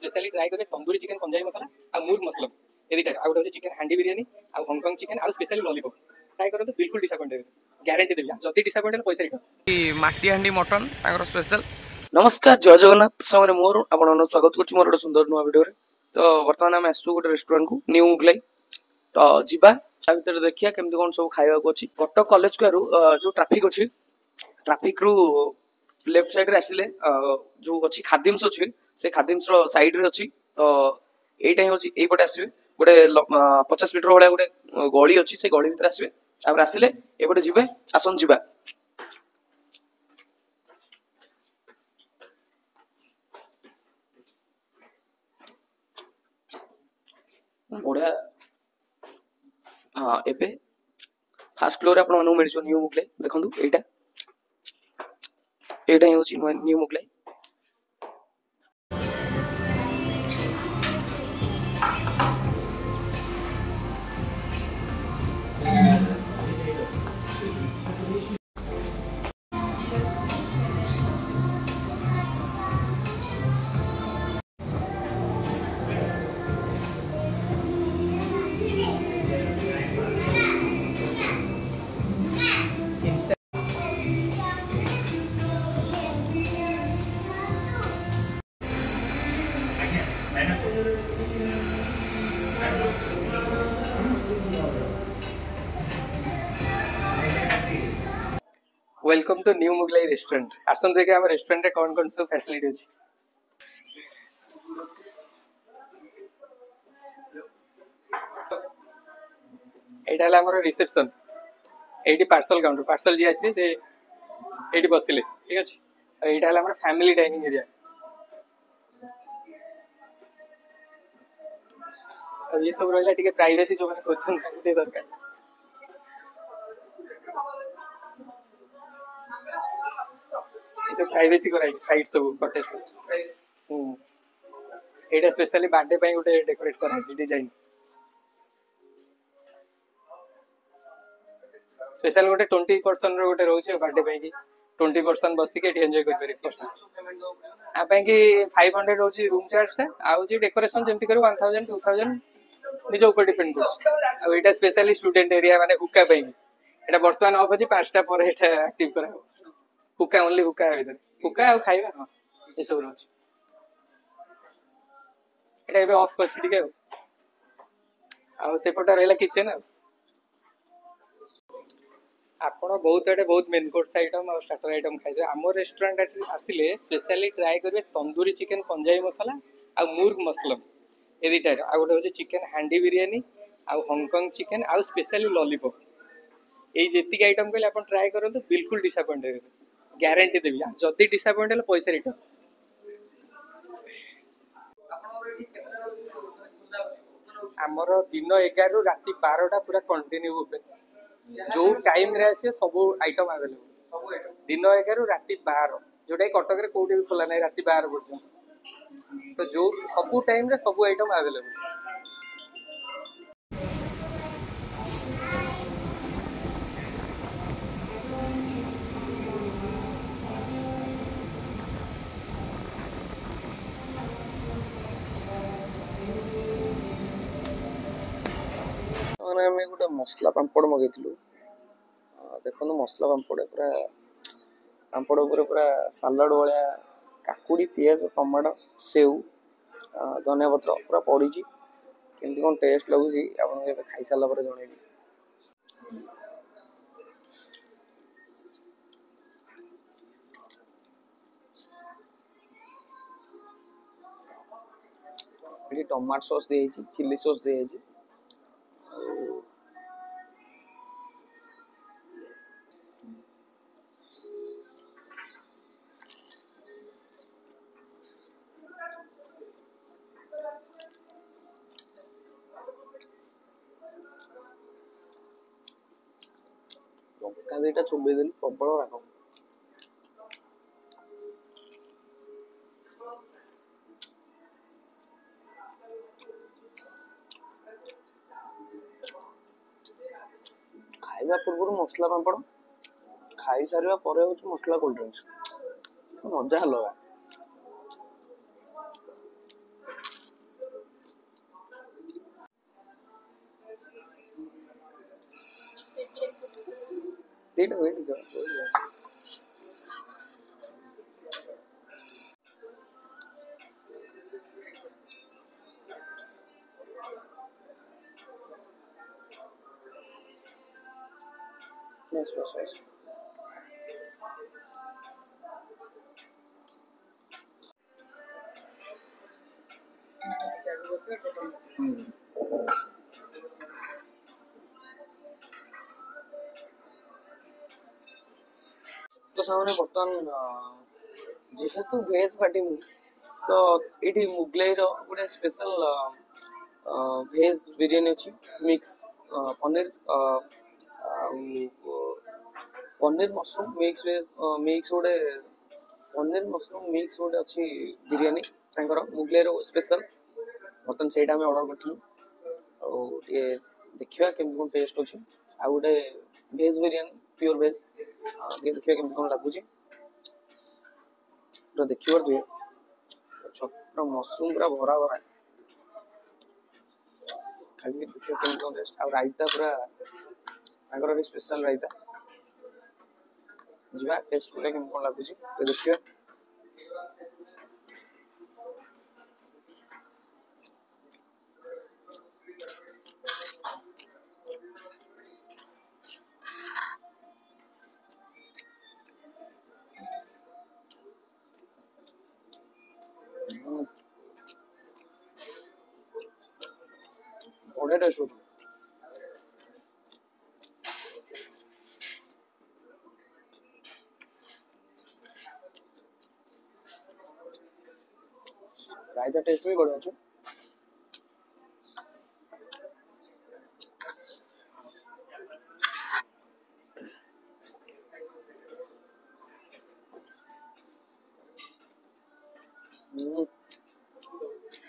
Specially try करेंगे tandoori chicken Punjabi मसला और मुर्ग मसलम ये दुटा आउ गोटे चिकन हांडी बिरियानी और हॉन्गकॉन्ग चिकन और स्पेशली लॉलीपॉप ट्राई करें बिल्कुल डिसअपॉइंट ग्यारंटी देवी जदि डिसअपॉइंट पैसा रिटर्न माटी हांडी मटन स्पेशल। नमस्कार जय जगन्नाथ समय मोर आप स्वागत कर मोर गोटे सुंदर नुआ भिडियो तो बर्तमान आम आसु गोटे रेस्टोरेंट को न्यू मुगलाई तो जीवा भर देखिए केमती कौन सब खावा अच्छी कटक कॉलेज स्क्वायर जो ट्राफिक अच्छी ट्राफिक रु लेफ्ट साइड रे आसिले जो अच्छी खादिम्स अच्छी से खादिम्स साइड रे अच्छी तो एटा ही होची एई पटे आसीबे गोटे 50 मीटर वाला गोटे गली अच्छी से गली भीतर आसीबे तापर आसिले एपटे जिबे आसन जिबा बढ़िया हाँ एबे फास्ट फ्लोर आपण मानू मिलछो न्यू मुगलाई देखंतु एटा एटा ही होची new Mughlai welcome to new Mughlai restaurant आसन देखे हम रेस्टोरेंट रे कौन कौन सब फैसिलिटी अछि एटा हला हमर रिसेप्शन एटी पार्सल काउंटर पार्सल जी आसी से एटी बसिले ठीक अछि एटा हला हमर फैमिली डाइनिंग एरिया अब ये सब रहला ठीक प्राइवेसी जो माने क्वेश्चन काटे दरकार ये सब प्राइवेसी कराई साइड सब कटेज एटा स्पेशली बर्थडे पई गोटे डेकोरेट कराई डिजाइन स्पेशल गोटे 20% रो गोटे रहउछ बर्थडे पई की 20% बसी के एंजॉय कर पारे पर्सन आ पई की 500 रहउछ रूम चार्ज ता आ जे डेकोरेशन जेमति करू 1000 2000 निज ऊपर डिपेंड करछ आ एटा स्पेशली स्टूडेंट एरिया माने हुक्का पई एटा वर्तमान ऑफ अछि 5टा पर एटा एक्टिव करा हुक्का ओनली हुक्का है हुक्का आ खाइबा न ए सब रहउछ एटा एबे ऑफ अछि ठीक है आ सेपटा रहला किचन आपण बहुत आड़े बहुत मेन कोर्स आइटम और स्टार्टर आइटम खाइबे आम रेस्टोरेंट आसिले स्पेशली ट्राई करेंगे तंदूरी चिकन पंजाबी मसला और मुर्ग मसलम ये दुटा आ गोटे हूँ चिकन हांडी बिरियानी और हॉन्गकॉन्ग चिकन और स्पेशली लॉलीपॉप ये जेतिक आइटम कहले आप ट्राई करूँ बिल्कुल डिसअपॉइंट ग्यारंटी देवी जदि डिसअपॉइंट है पैसा रिटर्न आमर दिन 11 रु राति 12टा पूरा कंटिन्यू ओपन जो टाइम रे आसे सब आइटम अवेलेबल दिन 11 रु राति 12 जोटा कटक रे कोठी भी खोला नहीं राति 12 पर्यंत तो जो सब टाइम रे सब आइटम अवेलेबल गोटे मसला पापड़ मगै देखो मसला पापड़ पूरा पापड़ पूरा सालाड भाया काकुड़ी पियाज टमाटो सेव धनिया पत्र पूरा पड़ी केमती कौन टेस्ट लगुच आप खाई सारा पर जनइबी टमाटो सॉस दी चिल्ली सॉस दी लंका दुईटा चुबे देली प्रबल राग खाइबा पूर्व मसला पापड़ खाई सारा पर मसला कोल्ड ड्रिंक्स मजा अलग ଦେଇଟା ୱେଟ୍ ଦିଅ Yes, yes, yes. तो सामने बर्तमान जेहेतु भेज पार्टी तो ये मुगलाई गोटे स्पेशल भेज बिरियानी अच्छी mix paneer paneer mushroom mix mix गोटे पनीर मशरूम मिक्स गोटे अच्छी बिरियानी मुगलाई स्पेशल बर्तमान से ऑर्डर करूँ ये देखा केमती कौन टेस्ट अच्छे आ गोटे भेज बिरियानी प्योर भेज देखिए केमती कौन लगुच पूरा देखी पारे पूरा मशरूम पूरा भरा भरा खाली देखिए केमती कौन टेस्ट आ रायता पूरा स्पेशल रायता जी टेस्ट पूरा केमती कौन लगुच देखिए बढ़िया टेस्ट हो रायता टेस्ट भी बढ़िया अच्छे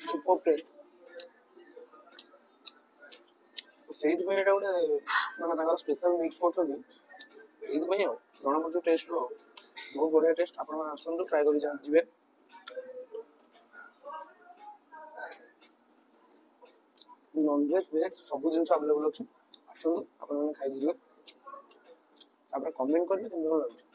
सुपर टेस्ट से गोटे मैं स्पेशल मिक्स कर जना पड़े टेस्ट बहुत बढ़िया टेस्ट आप आसतु ट्राए कर जी नॉनवेज वेज सब जिन अवेलेबल अच्छे आसतु आप खाई कमेंट करेंगे